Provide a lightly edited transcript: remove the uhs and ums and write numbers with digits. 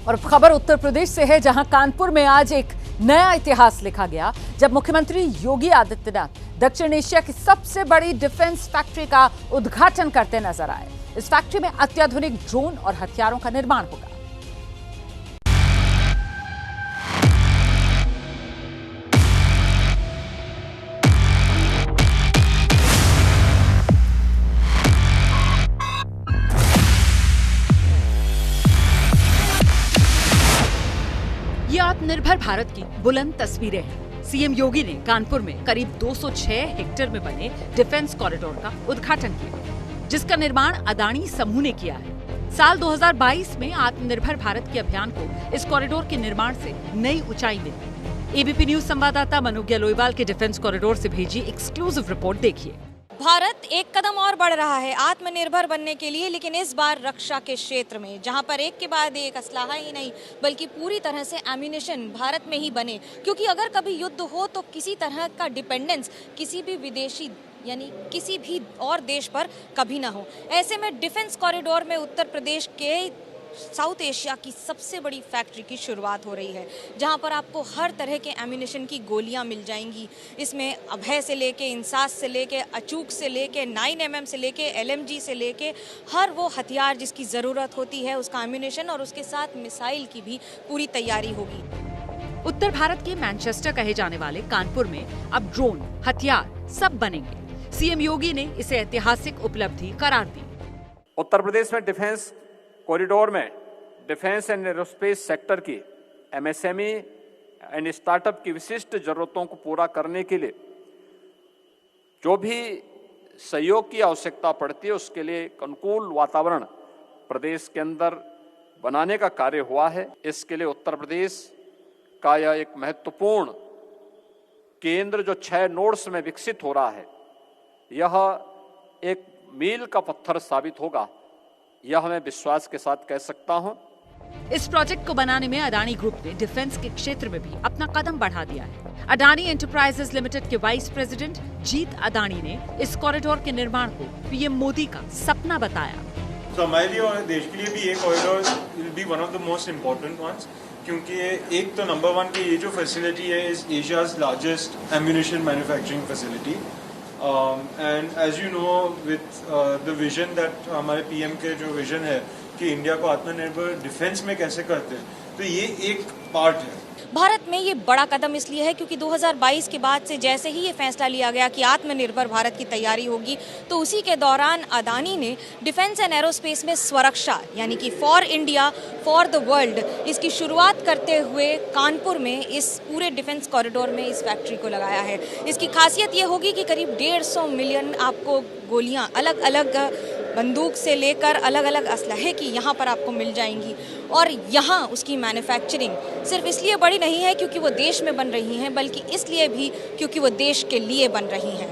और खबर उत्तर प्रदेश से है, जहां कानपुर में आज एक नया इतिहास लिखा गया जब मुख्यमंत्री योगी आदित्यनाथ दक्षिण एशिया की सबसे बड़ी डिफेंस फैक्ट्री का उद्घाटन करते नजर आए। इस फैक्ट्री में अत्याधुनिक ड्रोन और हथियारों का निर्माण होगा। ये आत्मनिर्भर भारत की बुलंद तस्वीरें हैं। सीएम योगी ने कानपुर में करीब 206 हेक्टेयर में बने डिफेंस कॉरिडोर का उद्घाटन किया, जिसका निर्माण अदानी समूह ने किया है। साल 2022 में आत्मनिर्भर भारत के अभियान को इस कॉरिडोर के निर्माण से नई ऊंचाई मिली। एबीपी न्यूज संवाददाता मनोज्ञा लोईवाल के डिफेंस कॉरिडोर से भेजी एक्सक्लूसिव रिपोर्ट देखिए। भारत एक कदम और बढ़ रहा है आत्मनिर्भर बनने के लिए, लेकिन इस बार रक्षा के क्षेत्र में, जहां पर एक के बाद एक असलाहा ही नहीं बल्कि पूरी तरह से एम्यूनिशन भारत में ही बने। क्योंकि अगर कभी युद्ध हो तो किसी तरह का डिपेंडेंस किसी भी विदेशी यानी किसी भी और देश पर कभी ना हो। ऐसे में डिफेंस कॉरिडोर में उत्तर प्रदेश के साउथ एशिया की सबसे बड़ी फैक्ट्री की शुरुआत हो रही है, जहां पर आपको हर तरह के एम्यूनिशन की गोलियां मिल जाएंगी। इसमें अभय से लेके इंसास से लेके अचूक से लेके 9mm से लेके LMG से लेके हर वो हथियार जिसकी ज़रूरत होती है उसका एम्यूनिशन, और उसके साथ मिसाइल की भी पूरी तैयारी होगी। उत्तर भारत के मैनचेस्टर कहे जाने वाले कानपुर में अब ड्रोन, हथियार सब बनेंगे। सीएम योगी ने इसे ऐतिहासिक उपलब्धि करार दी। उत्तर प्रदेश में डिफेंस कॉरिडोर में डिफेंस एंड एरोस्पेस सेक्टर की MSME एंड स्टार्टअप की विशिष्ट जरूरतों को पूरा करने के लिए जो भी सहयोग की आवश्यकता पड़ती है उसके लिए एक अनुकूल वातावरण प्रदेश के अंदर बनाने का कार्य हुआ है। इसके लिए उत्तर प्रदेश का यह एक महत्वपूर्ण केंद्र जो 6 नोड्स में विकसित हो रहा है, यह एक मील का पत्थर साबित होगा, यह मैं विश्वास के साथ कह सकता हूं। इस प्रोजेक्ट को बनाने में अडानी ग्रुप ने डिफेंस के क्षेत्र में भी अपना कदम बढ़ा दिया है। अडानी एंटरप्राइजेस लिमिटेड के वाइस प्रेसिडेंट जीत अडानी ने इस कॉरिडोर के निर्माण को पीएम मोदी का सपना बताया। तो हमारे लिए और देश के लिए भी ये corridor will be one of the most important ones, क्योंकि एक तो नंबर 1 की ये जो फैसिलिटी है is Asia's largest ammunition manufacturing facility. And as you know with the vision that हमारे पीएम के जो विजन है कि इंडिया को आत्मनिर्भर डिफेंस में कैसे करते हैं, तो ये एक पार्ट है। भारत में ये बड़ा कदम इसलिए है क्योंकि 2022 के बाद से जैसे ही ये फैसला लिया गया कि आत्मनिर्भर भारत की तैयारी होगी, तो उसी के दौरान अडानी ने डिफेंस एंड एरोस्पेस में स्वरक्षा यानी कि for India for the world इसकी शुरुआत करते हुए कानपुर में इस पूरे डिफेंस कॉरिडोर में इस फैक्ट्री को लगाया है। इसकी खासियत ये होगी कि करीब 150 मिलियन आपको गोलियां अलग अलग बंदूक से लेकर अलग अलग असलहे की यहाँ पर आपको मिल जाएंगी। और यहाँ उसकी मैन्युफैक्चरिंग सिर्फ इसलिए बड़ी नहीं है क्योंकि वो देश में बन रही हैं, बल्कि इसलिए भी क्योंकि वो देश के लिए बन रही हैं।